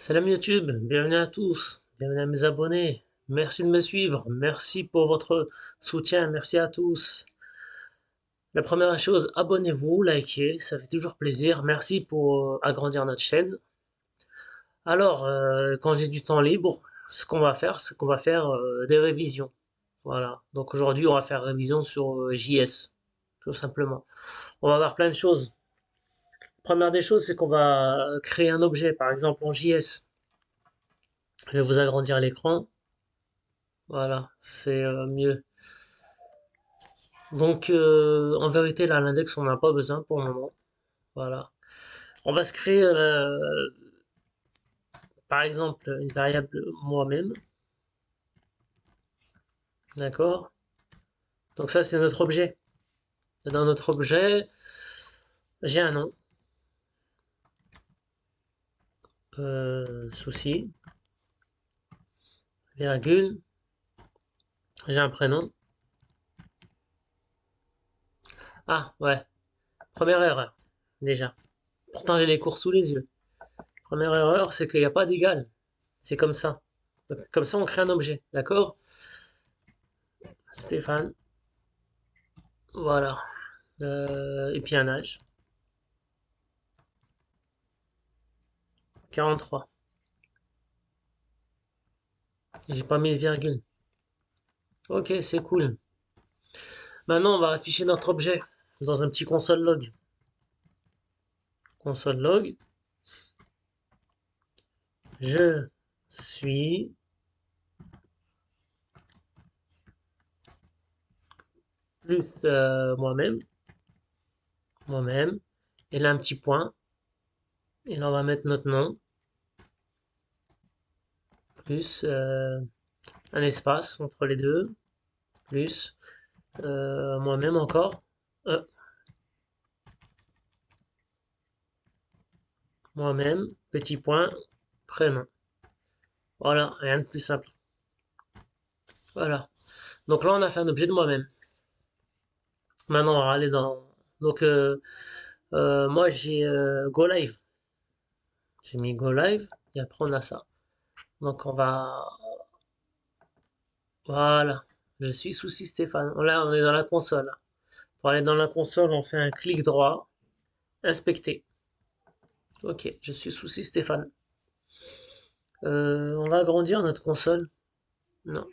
Salam YouTube, bienvenue à tous, bienvenue à mes abonnés, merci de me suivre, merci pour votre soutien, merci à tous. La première chose, abonnez-vous, likez, ça fait toujours plaisir, merci pour agrandir notre chaîne. Alors, quand j'ai du temps libre, ce qu'on va faire, c'est qu'on va faire des révisions. Voilà, donc aujourd'hui on va faire révision sur JS, tout simplement. On va voir plein de choses. Première des choses, c'est qu'on va créer un objet, par exemple en JS. Je vais vous agrandir l'écran. Voilà, c'est mieux. Donc, en vérité, là, l'index, on n'a pas besoin pour le moment. Voilà. On va se créer, par exemple, une variable moi-même. D'accord? Donc ça, c'est notre objet. Dans notre objet, j'ai un nom. Souci. Virgule. J'ai un prénom. Ah, ouais. Première erreur. Déjà. Pourtant, j'ai les cours sous les yeux. Première erreur, c'est qu'il n'y a pas d'égal. C'est comme ça. Donc, comme ça, on crée un objet. D'accord? Stéphane. Voilà. Et puis un âge. 43. J'ai pas mis de virgule. Ok, c'est cool. Maintenant, on va afficher notre objet dans un petit console log. Console log. Je suis plus moi-même. Moi-même. Et là, un petit point. Et là, on va mettre notre nom. Plus un espace entre les deux. Plus moi-même encore. Euh, moi-même. Petit point. Prénom. Voilà, rien de plus simple. Voilà. Donc là, on a fait un objet de moi-même. Maintenant, on va aller dans... Donc, moi, j'ai Go Live. J'ai mis Go Live et après, on a ça. Donc, on va... Voilà. Je suis Souci Stéphane. Là, on est dans la console. Pour aller dans la console, on fait un clic droit. Inspecter. Ok, je suis Souci Stéphane. On va agrandir notre console. Non.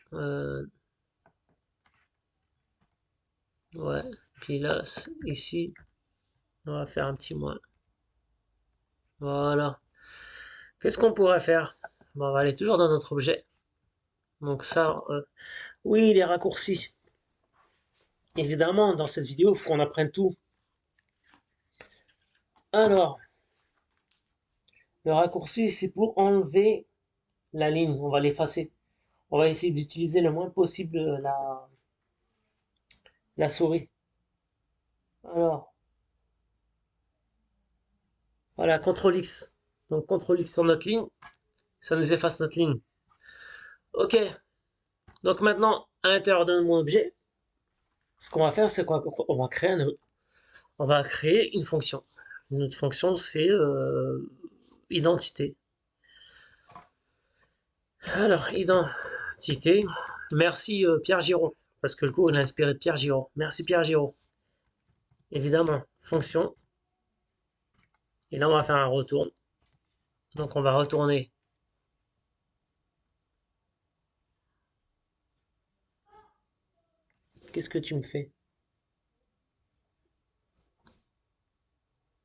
Ouais. Puis là, ici, on va faire un petit moins. Voilà. Qu'est-ce qu'on pourrait faire? Bon, on va aller toujours dans notre objet. Donc ça, oui, les raccourcis. Évidemment, dans cette vidéo, il faut qu'on apprenne tout. Alors, le raccourci, c'est pour enlever la ligne. On va l'effacer. On va essayer d'utiliser le moins possible la souris. Alors, voilà, CTRL X. Donc, CTRL X sur notre ligne, ça nous efface notre ligne. Ok. Donc maintenant, à l'intérieur de mon objet, ce qu'on va faire, c'est qu'on va créer une fonction. Notre fonction, c'est identité. Alors, identité. Merci Pierre Giraud, parce que le cours il est inspiré de Pierre Giraud. Merci Pierre Giraud. Évidemment, fonction. Et là, on va faire un retourne. Donc, on va retourner. Qu'est-ce que tu me fais?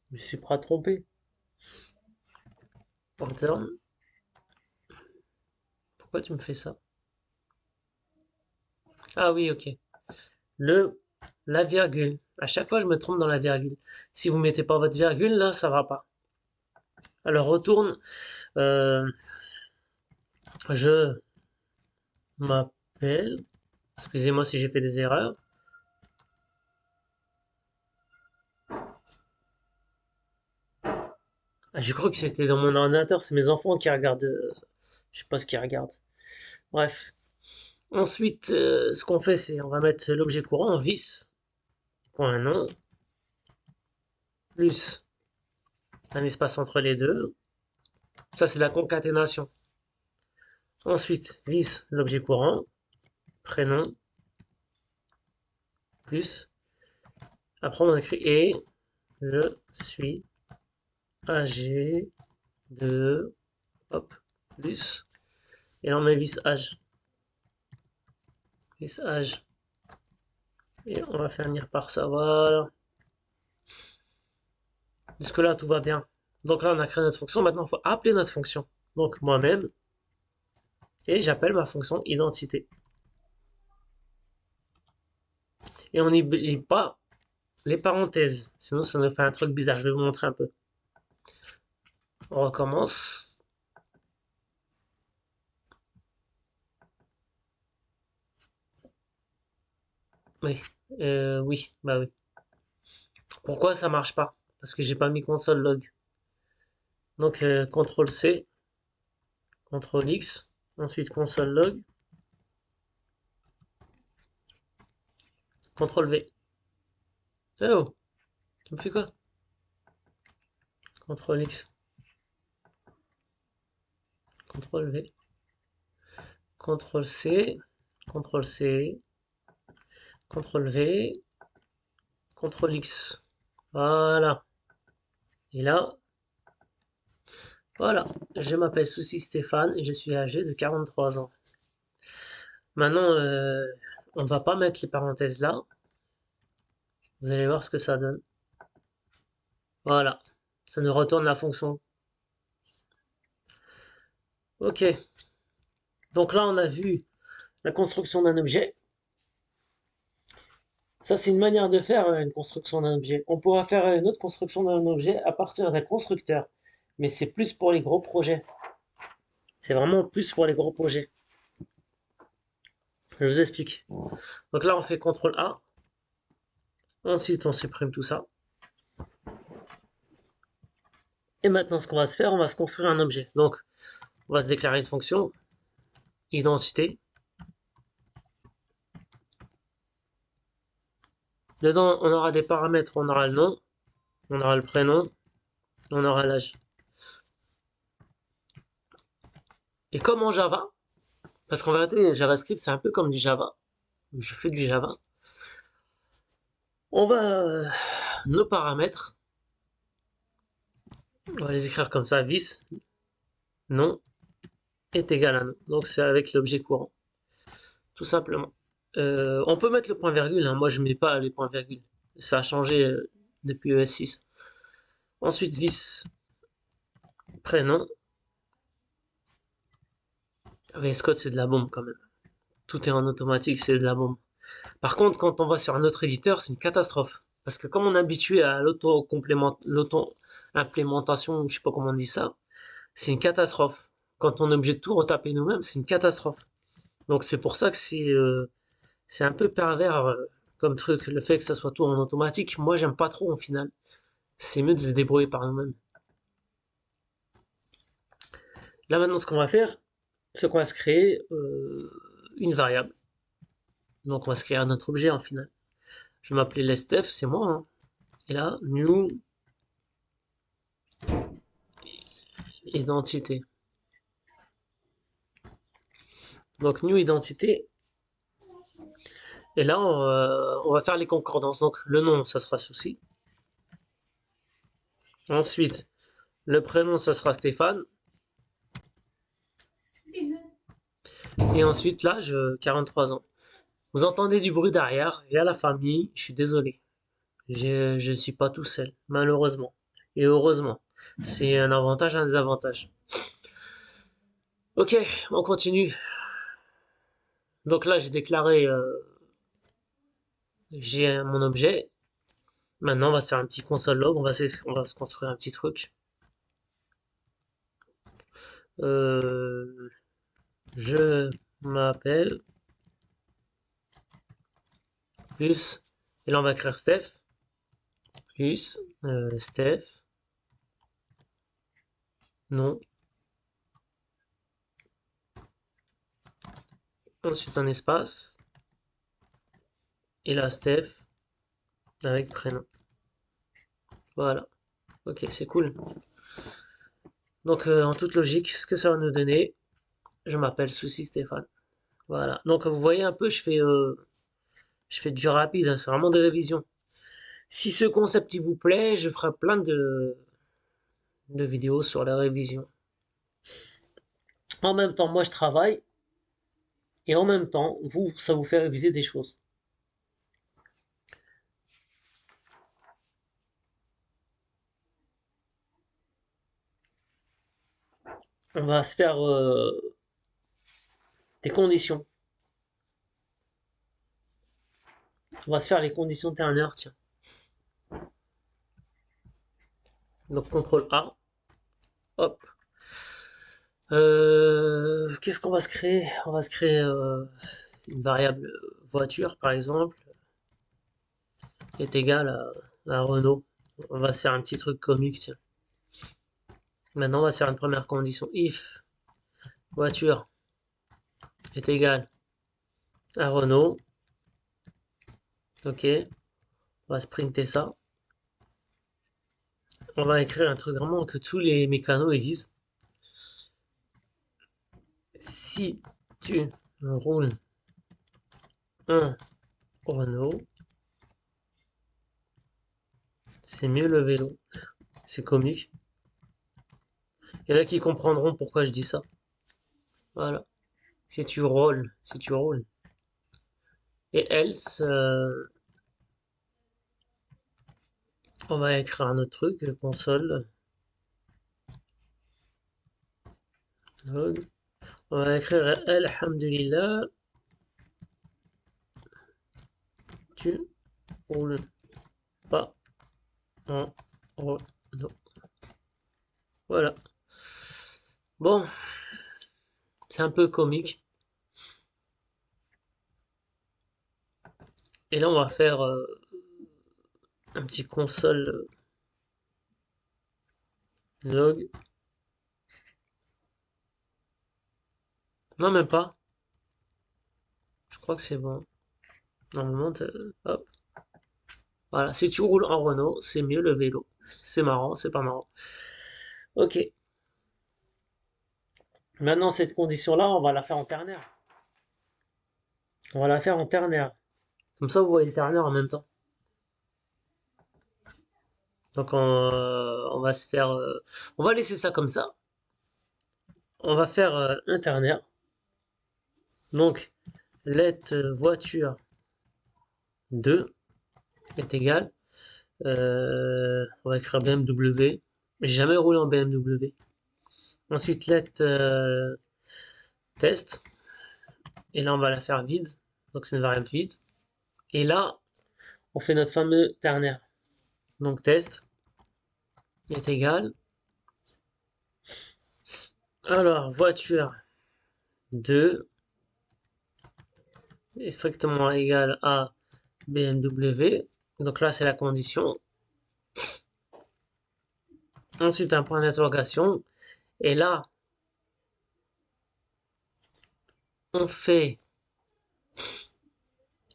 Je me suis pas trompé. Return. Pourquoi tu me fais ça? Ah oui, ok. La virgule. À chaque fois, je me trompe dans la virgule. Si vous mettez pas votre virgule, là, ça va pas. Alors, retourne. Euh, je m'appelle. Excusez-moi si j'ai fait des erreurs. Ah, je crois que c'était dans mon ordinateur. C'est mes enfants qui regardent. Je sais pas ce qu'ils regardent. Bref. Ensuite, ce qu'on fait, c'est on va mettre l'objet courant en vis. Point nom. Plus un espace entre les deux. Ça, c'est la concaténation. Ensuite, vis l'objet courant, prénom, plus. Après, on écrit et je suis âgé de, hop, plus. Et là, on met vis âge. Vis âge. Et on va finir par ça, voilà. Jusque là, tout va bien. Donc là, on a créé notre fonction. Maintenant, il faut appeler notre fonction. Donc moi-même, et j'appelle ma fonction identité. Et on n'oublie pas les parenthèses. Sinon, ça nous fait un truc bizarre. Je vais vous montrer un peu. On recommence. Oui, oui, bah oui. Pourquoi ça marche pas? Parce que j'ai pas mis console log. Donc CTRL C, CTRL X, ensuite console log, CTRL V. Oh, tu me fais quoi? CTRL X, CTRL V, CTRL C, CTRL C, CTRL V, CTRL X. Voilà. Et là, voilà. Je m'appelle Souci Stéphane et je suis âgé de 43 ans. Maintenant, on va pas mettre les parenthèses là. Vous allez voir ce que ça donne. Voilà. Ça nous retourne la fonction. Ok. Donc là, on a vu la construction d'un objet. Ça, c'est une manière de faire une construction d'un objet. On pourra faire une autre construction d'un objet à partir d'un constructeur. Mais c'est plus pour les gros projets. C'est vraiment plus pour les gros projets. Je vous explique. Donc là, on fait CTRL A. Ensuite, on supprime tout ça. Et maintenant, ce qu'on va se faire, on va se construire un objet. Donc, on va se déclarer une fonction. Identité. Dedans, on aura des paramètres. On aura le nom. On aura le prénom. On aura l'âge. Et comme en Java, parce qu'en vérité, JavaScript, c'est un peu comme du Java. Je fais du Java. On va nos paramètres, on va les écrire comme ça, vis, nom est égal à nom. Donc c'est avec l'objet courant, tout simplement. On peut mettre le point virgule, hein. Moi je mets pas les points virgules. Ça a changé depuis ES6. Ensuite vis prénom. VS Code c'est de la bombe quand même. Tout est en automatique, c'est de la bombe. Par contre, quand on va sur un autre éditeur, c'est une catastrophe. Parce que comme on est habitué à l'auto-implémentation, je sais pas comment on dit ça, c'est une catastrophe. Quand on est obligé de tout retaper nous-mêmes, c'est une catastrophe. Donc c'est pour ça que c'est un peu pervers comme truc, le fait que ça soit tout en automatique. Moi, j'aime pas trop au final. C'est mieux de se débrouiller par nous-mêmes. Là maintenant, ce qu'on va faire, c'est qu'on va se créer une variable. Donc on va se créer un autre objet en final. Je vais m'appeler lestf, c'est moi. Hein. Et là, new identité. Donc new identité. Et là, on va faire les concordances. Donc le nom, ça sera Souci. Ensuite, le prénom, ça sera Stéphane. Et ensuite, l'âge, 43 ans. Vous entendez du bruit derrière. Il y a la famille. Je suis désolé. Je ne suis pas tout seul, malheureusement. Et heureusement. C'est un avantage, un désavantage. Ok, on continue. Donc là, j'ai déclaré, j'ai mon objet. Maintenant, on va se faire un petit console log. On va se construire un petit truc. Euh, je m'appelle plus. Et là, on va écrire Steph. Plus Steph. Non. Ensuite, un espace. Et là, Steph avec prénom. Voilà. Ok, c'est cool. Donc, en toute logique, ce que ça va nous donner, je m'appelle Souci Stéphane. Voilà. Donc, vous voyez un peu, je fais du rapide, hein, c'est vraiment des révisions. Si ce concept il vous plaît, je ferai plein de vidéos sur la révision. En même temps, moi je travaille et en même temps, vous, ça vous fait réviser des choses. On va se faire des conditions. On va se faire les conditions ternaires, tiens. Donc CTRL A, hop. Qu'est-ce qu'on va se créer? On va se créer une variable voiture, par exemple, qui est égale à Renault. On va se faire un petit truc comique, tiens. Maintenant, on va se faire une première condition. If voiture est égale à Renault, ok, on va sprinter ça. On va écrire un truc vraiment que tous les mécanos ils disent. Si tu roules un Renault, c'est mieux le vélo. C'est comique. Il y en a qui comprendront pourquoi je dis ça. Voilà. Si tu roules. Et else, on va écrire un autre truc, console. Log. On va écrire Alhamdulillah, tu roules pas en Renault. Voilà. Bon, c'est un peu comique. Et là, on va faire un petit console log. Non, même pas. Je crois que c'est bon. Normalement, hop. Voilà. Si tu roules en Renault, c'est mieux le vélo. C'est marrant, c'est pas marrant. Ok. Maintenant, cette condition-là, on va la faire en ternaire. On va la faire en ternaire. Comme ça, vous voyez le ternaire en même temps. Donc, on va se faire... on va laisser ça comme ça. On va faire un ternaire. Donc, let voiture 2 est égal. On va écrire BMW. J'ai jamais roulé en BMW. Ensuite, let test. Et là, on va la faire vide. Donc, c'est une variable vide. Et là, on fait notre fameux ternaire. Donc, test est égal. Alors, voiture 2 est strictement égal à BMW. Donc là, c'est la condition. Ensuite, un point d'interrogation. Et là, on fait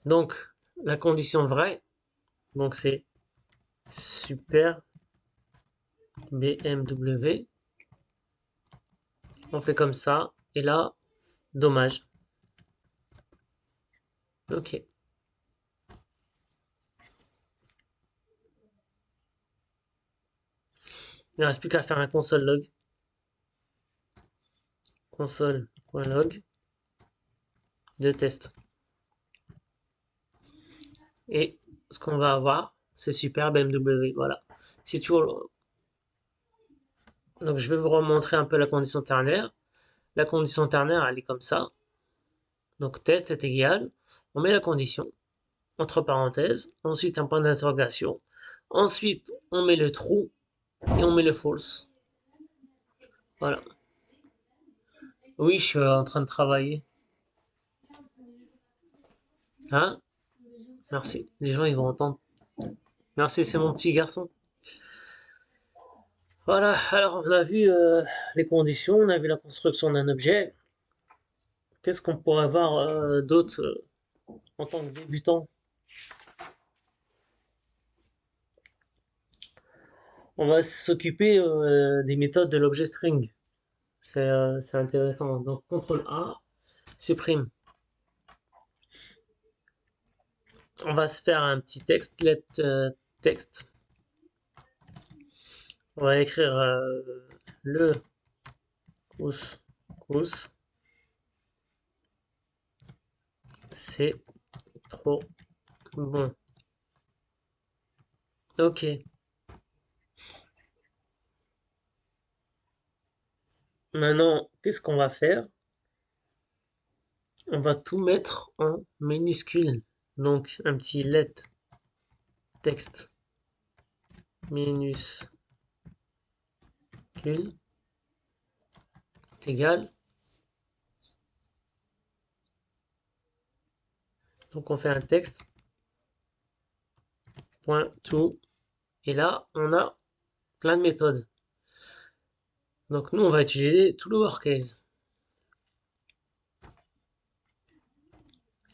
donc la condition vraie. Donc c'est super BMW. On fait comme ça. Et là, dommage. Ok. Il ne reste plus qu'à faire un console log. Console.log de test. Et ce qu'on va avoir, c'est super BMW. Voilà. Si tu... Donc je vais vous remontrer un peu la condition ternaire. La condition ternaire, elle est comme ça. Donc test est égal. On met la condition entre parenthèses. Ensuite un point d'interrogation. Ensuite on met le true et on met le false. Voilà. Oui, je suis en train de travailler. Hein? Merci. Les gens ils vont entendre. Merci, c'est mon petit garçon. Voilà, alors on a vu les conditions, on a vu la construction d'un objet. Qu'est-ce qu'on pourrait voir d'autre en tant que débutant? on va s'occuper des méthodes de l'objet string. C'est intéressant. Donc, CTRL A, supprime. On va se faire un petit texte, let text. On va écrire le couscous. C'est trop bon. Ok. Maintenant, qu'est-ce qu'on va faire? On va tout mettre en minuscule. Donc, un petit let text minuscule est égal. Donc, on fait un texte point tout. Et là, on a plein de méthodes. Donc, nous, on va utiliser tout lowercase.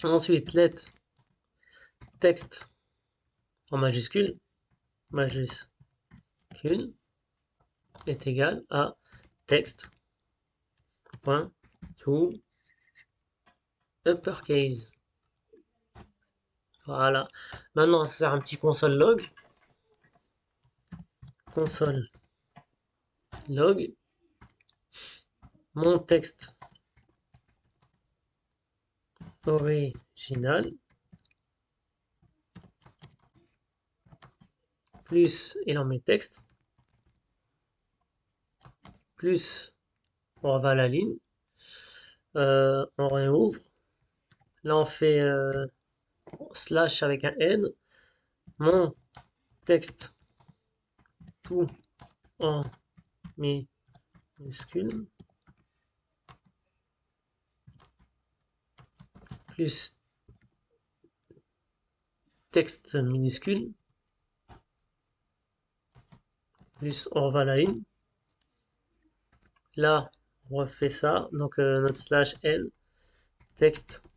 Ensuite, let text en majuscule est égal à text point to uppercase. Voilà. Maintenant, on va faire un petit console log. Console log. Mon texte original plus, et dans mes textes, plus, on va à la ligne, on réouvre, là on fait slash avec un N, mon texte tout en minuscule, plus texte minuscule, plus on va à la ligne, là on refait ça, donc notre slash N, texte,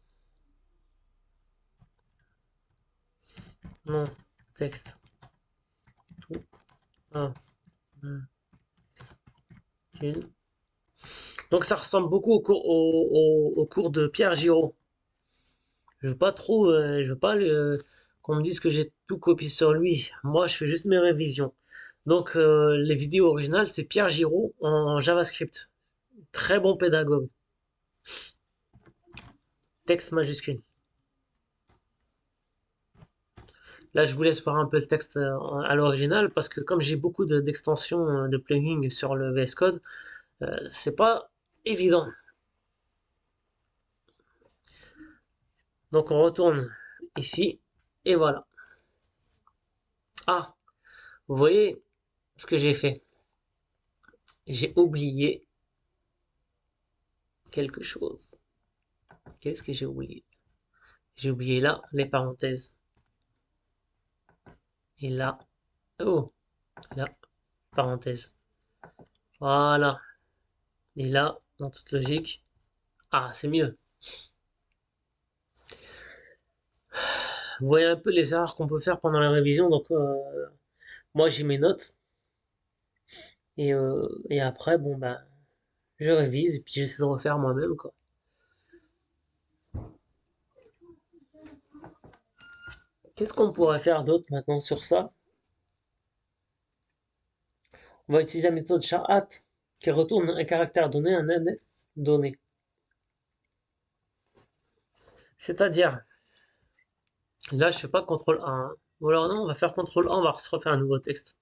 mon texte tout en minuscule. Donc ça ressemble beaucoup au cours de Pierre Giraud. Je veux pas trop, je veux pas qu'on me dise que j'ai tout copié sur lui. Moi, je fais juste mes révisions. Donc les vidéos originales, c'est Pierre Giraud en JavaScript. Très bon pédagogue. Texte majuscule. Là, je vous laisse voir un peu le texte à l'original parce que comme j'ai beaucoup d'extensions de plugins sur le VS Code, c'est pas évident. Donc on retourne ici et voilà. Ah, vous voyez ce que j'ai fait? J'ai oublié quelque chose. Qu'est-ce que j'ai oublié? J'ai oublié là les parenthèses. Et là, oh, là, parenthèse. Voilà. Et là, dans toute logique, ah, c'est mieux. Vous voyez un peu les erreurs qu'on peut faire pendant la révision. Donc, moi, j'ai mes notes. Et après, bon, bah, je révise et puis j'essaie de refaire moi-même, quoi. Qu'est-ce qu'on pourrait faire d'autre maintenant sur ça? On va utiliser la méthode char@, qui retourne un caractère donné, un index donné. C'est-à-dire, là, je fais pas CTRL A, hein. Ou alors non, on va faire CTRL A, on va se refaire un nouveau texte.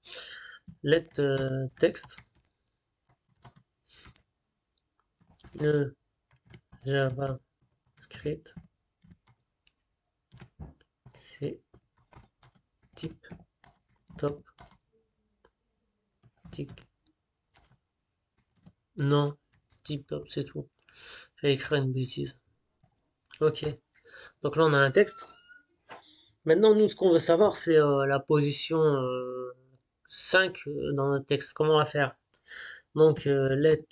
Let text, le JavaScript, c'est type top tic. Non, type top, c'est tout. J'ai écrit une bêtise. Ok. Donc là, on a un texte. Maintenant, nous, ce qu'on veut savoir, c'est la position 5 dans notre texte. Comment on va faire? Donc, let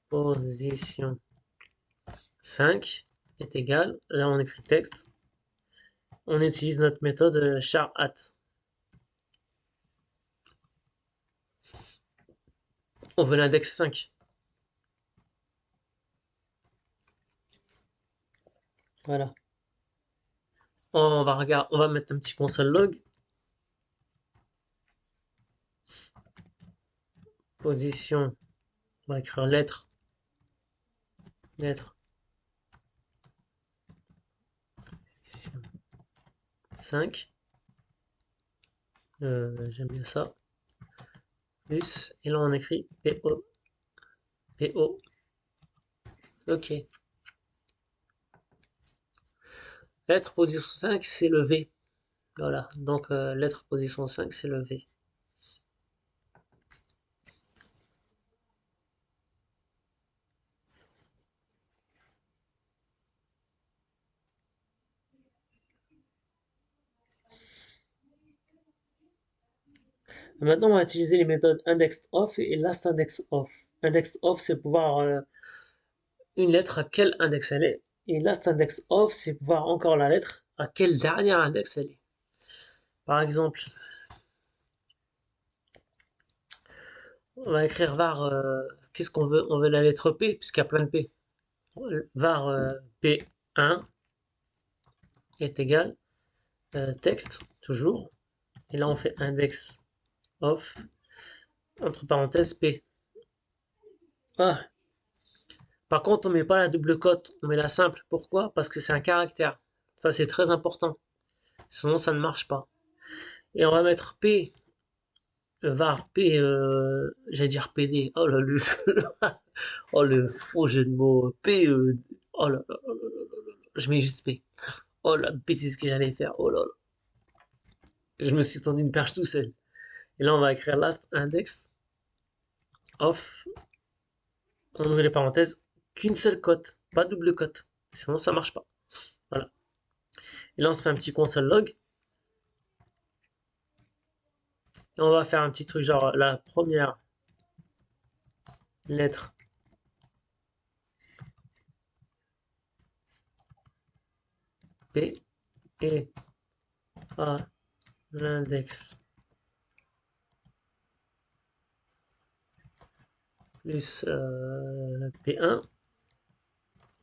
position 5 est égal. Là, on écrit texte. On utilise notre méthode char@. On veut l'index 5. Voilà. On va regarder, on va mettre un petit console log. Position, on va écrire lettre, lettre 5. J'aime bien ça. Plus, et là on écrit PO, PO. Ok. Lettre position 5, c'est le V. Voilà. Donc, lettre position 5, c'est le V. Maintenant, on va utiliser les méthodes index off et last index off. Index off, c'est pouvoir une lettre à quel index elle est. Et last index off, c'est pouvoir encore la lettre à quel dernier index elle est. Par exemple, on va écrire var, qu'est-ce qu'on veut? On veut la lettre P, puisqu'il y a plein de P. Var P1 est égal texte, toujours. Et là, on fait index of, entre parenthèses, P. Ah. Par contre, on met pas la double cote, on met la simple. Pourquoi? Parce que c'est un caractère. Ça, c'est très important. Sinon, ça ne marche pas. Et on va mettre P, var P, j'allais dire PD. Oh là, oh, le faux jeu de mots. P, oh là, là, là, là, là, je mets juste P. Oh la bêtise que j'allais faire. Oh là là. Je me suis tendu une perche tout seul. Et là, on va écrire last index of, on ouvre les parenthèses, qu'une seule cote, pas double cote. Sinon, ça marche pas. Voilà. Et là, on se fait un petit console log. Et on va faire un petit truc genre la première lettre P et à l'index plus P1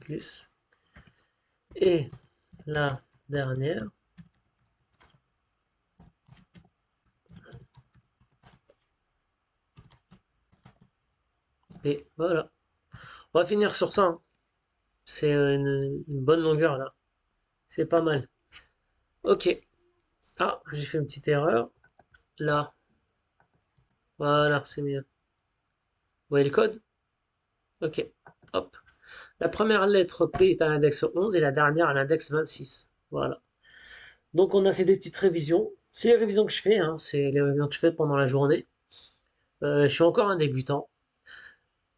plus et la dernière P. Voilà. On va finir sur ça, hein. C'est une bonne longueur là. C'est pas mal. Ok. Ah, j'ai fait une petite erreur. Là. Voilà, c'est mieux. Vous voyez le code? Ok. Hop. La première lettre P est à l'index 11 et la dernière à l'index 26. Voilà. Donc on a fait des petites révisions. C'est les révisions que je fais, hein. C'est les révisions que je fais pendant la journée. Je suis encore un débutant.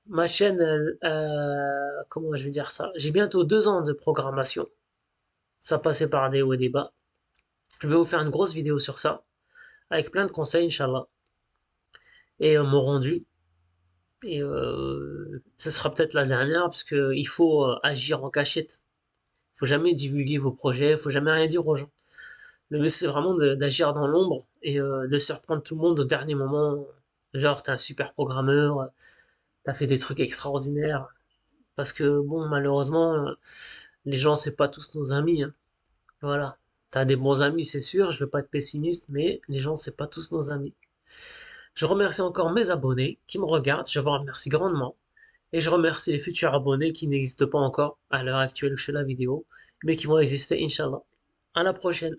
Ma chaîne, comment je vais dire ça? J'ai bientôt 2 ans de programmation. Ça passait par des hauts et des bas. Je vais vous faire une grosse vidéo sur ça, avec plein de conseils, Inch'Allah. Et mon rendu. Et ce sera peut-être la dernière, parce que il faut agir en cachette. Il faut jamais divulguer vos projets, il faut jamais rien dire aux gens. Le but, c'est vraiment d'agir dans l'ombre et de surprendre tout le monde au dernier moment. Genre, t'es un super programmeur, t'as fait des trucs extraordinaires. Parce que, bon, malheureusement, les gens, c'est pas tous nos amis, hein. Voilà. T'as des bons amis, c'est sûr, je veux pas être pessimiste, mais les gens, c'est pas tous nos amis. Je remercie encore mes abonnés qui me regardent, je vous remercie grandement. Et je remercie les futurs abonnés qui n'existent pas encore à l'heure actuelle où je fais la vidéo, mais qui vont exister, Inch'Allah. À la prochaine.